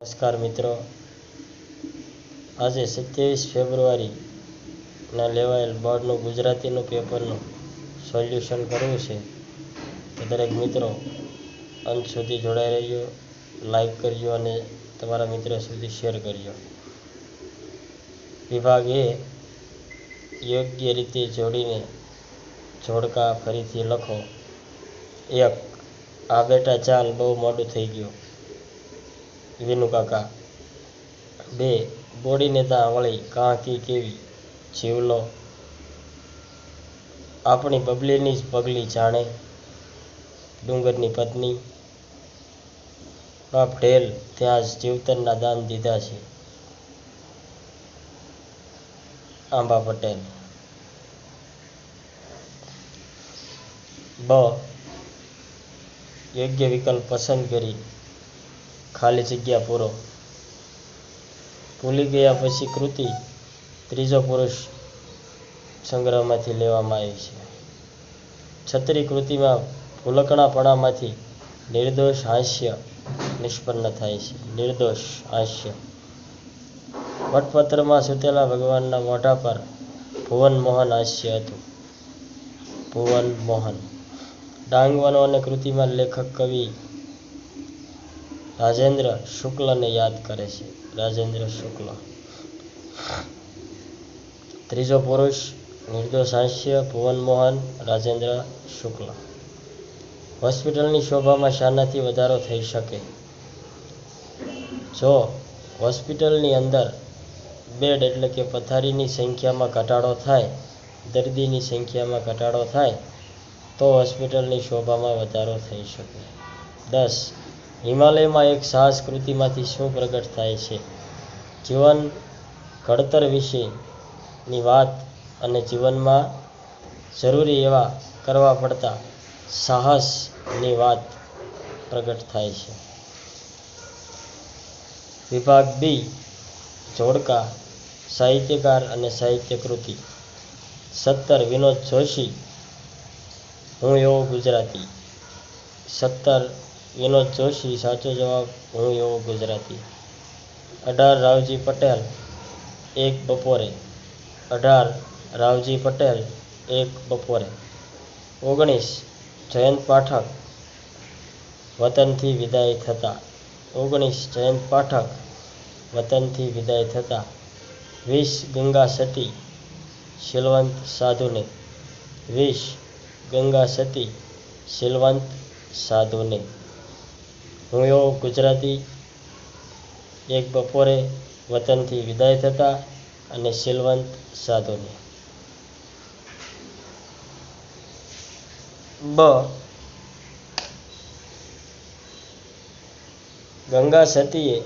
નમસ્કાર મિત્રો, આજે 27 ફેબ્રુઆરીના લેવાયેલ બોર્ડનું ગુજરાતીનું પેપરનું સોલ્યુશન કરવું છે. તો દરેક મિત્રો અંત સુધી જોડાઈ રહેજો, લાઈક કરજો અને તમારા મિત્રો સુધી શેર કરજો. વિભાગ એ, યોગ્ય રીતે જોડીને જોડકા ફરીથી લખો. 1. આ બેટા ચાલ, બહુ મોડું થઈ ગયું. વિનુકાકા. 2. બોડીને ત્યાં વળી કાંકી કેવી જીવલો, આપણી બબલીની જ પગલી જાણે. ડુંગરની પત્ની. બાપ ઢેલ, ત્યાં જ જીવતરના દાન દીધા છે. આંબા પટેલ. બ. યોગ્ય વિકલ્પ પસંદ કરી ખાલી જગ્યા પૂરો. ભૂલી ગયા પછી કૃતિ ત્રીજો પુરુષ સંગ્રહમાંથી લેવામાં આવી છે. છત્રી કૃતિમાં ભૂલકણાપણામાંથી નિર્દોષ હાસ્ય નિષ્પન્ન થાય છે. નિર્દોષ હાસ્ય. વટપત્રમાં સૂતેલા ભગવાનના મોઢા પર ભુવન મોહન હાસ્ય હતું. ભુવન મોહન. ડાંગવાનો અને કૃતિમાં લેખક કવિ રાજેન્દ્ર શુક્લને યાદ કરે છે. રાજેન્દ્ર શુક્લ. ત્રીજો પુરુષ નિર્દોષ હાસ્ય, ભુવન મોહન, રાજેન્દ્ર શુક્લ. હોસ્પિટલની શોભામાં શાનાથી વધારો થઈ શકે? જો હોસ્પિટલની અંદર બેડ એટલે કે પથારીની સંખ્યામાં ઘટાડો થાય, દર્દીની સંખ્યામાં ઘટાડો થાય તો હોસ્પિટલની શોભામાં વધારો થઈ શકે. 10. હિમાલયમાં એક સાહસ કૃતિમાંથી શું પ્રગટ થાય છે? જીવન ઘડતર વિશેની વાત અને જીવનમાં જરૂરી એવા કરવા પડતા સાહસની વાત પ્રગટ થાય છે. વિભાગ બી, જોડકા સાહિત્યકાર અને સાહિત્ય કૃતિ. 17. વિનોદ જોશી, હું એવો ગુજરાતી. 17. વિનોદ જોશી, સાચો જવાબ હું એવો ગુજરાતી. 18. રાવજી પટેલ, એક બપોરે. 18. રાવજી પટેલ, એક બપોરે. 19. જયંત પાઠક, વતનથી વિદાય થતા. 19. જયંત પાઠક, વતનથી વિદાય થતા. 20. ગંગા સતી, શીલવંત સાધુને. 20. ગંગા સતી, શીલવંત સાધુને. હું એવો ગુજરાતી, એક બપોરે, વતનથી વિદાય થતા અને શીલવંત સાધુને. બ. ગંગા સતીએ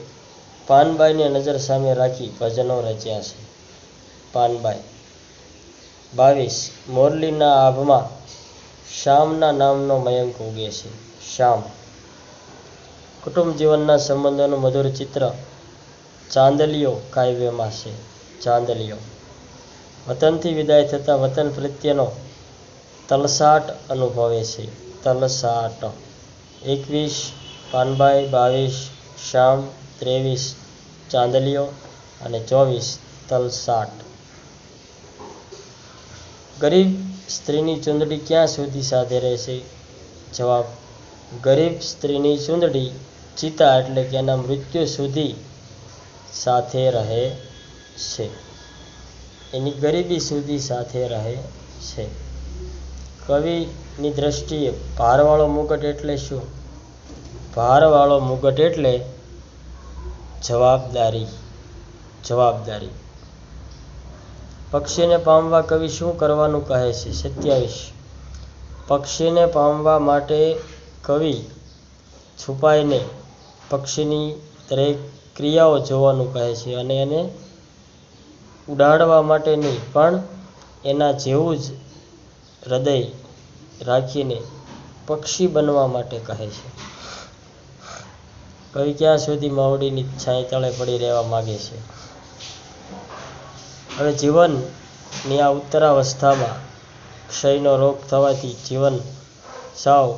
પાનબાઈને નજર સામે રાખી ભજનો રચ્યા છે. પાનબાઈ. 22. મોરલીના આભમાં શ્યામના નામનો મયંક ઉગે છે. શ્યામ. કુટુંબ જીવનના સંબંધોનું મધુર ચિત્ર ચાંદલિયો કાવ્યમાં છે. ચાંદલિયો. વતનથી વિદાય થતા વતન પ્રત્યેનો તલસાટ અનુભવે છે. તલસાટ. 21. પાનબાઈ. 22. શ્યામ. 23. ચાંદલિયો અને 24. તલસાટ. ગરીબ સ્ત્રીની ચૂંદડી ક્યાં સુધી સાથે રહેશે? જવાબ, ગરીબ સ્ત્રીની ચૂંદડી ચિતા એટલે કે એના મૃત્યુ સુધી સાથે રહે છે. એની ગરીબી સુધી સાથે રહે છે. કવિની દ્રષ્ટિએ ભારવાળો મુગટ એટલે શું? ભારવાળો મુગટ એટલે જવાબદારી. જવાબદારી. પક્ષીને પામવા કવિ શું કરવાનું કહે છે? 27. પક્ષીને પામવા માટે કવિ છુપાઈને પક્ષીની દરેક ક્રિયાઓ જોવાનું કહે છે અને એને ઉડાડવા માટે નહીં પણ એના જેવું જ હૃદય રાખીને પક્ષી બનવા માટે કહે છે. કવિ ક્યાં સુધી માવડીની છાંય તળે પડી રહેવા માગે છે? હવે જીવનની આ ઉત્તરાવસ્થામાં ક્ષયનો રોગ થવાથી જીવન સાવ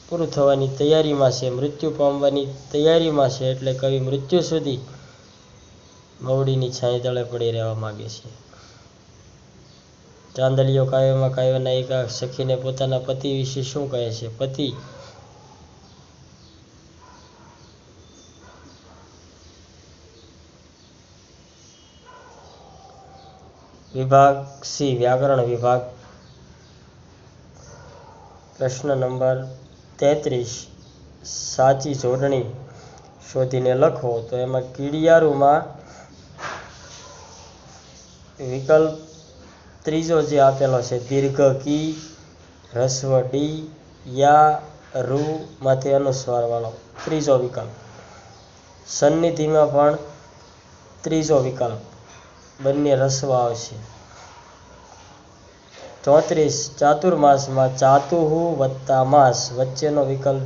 પૂરું થવાની તૈયારીમાં છે, મૃત્યુ પામવાની તૈયારીમાં છે, એટલે કવિ મૃત્યુ સુધી મવડીની છાંય તળે પડી રહેવા માગે છે. ચાંદલિયો કાવ્યમાં કાવ્ય નાયિકા સખીને પોતાના પતિ વિશે શું કહે છે? પતિ વિભાગ સી વ્યાકરણ વિભાગ. પ્રશ્ન નંબર 33 સાચી જોડણી શોધીને લખો. તો એમાં કીડિયારુમાં વિકલ્પ ત્રીજો જે આપેલો છે દીર્ઘ કી, હ્રસ્વ ડી, યા, રૂ માંથી અનુસ્વાર વાળો ત્રીજો વિકલ્પ. સન્નિધિમાં પણ ત્રીજો વિકલ્પ, બંને હ્રસ્વ આવશે. 34 ચાતુર્માસમાં ચાતુહુ વત્તા માસ વચ્ચેનો વિકલ્પ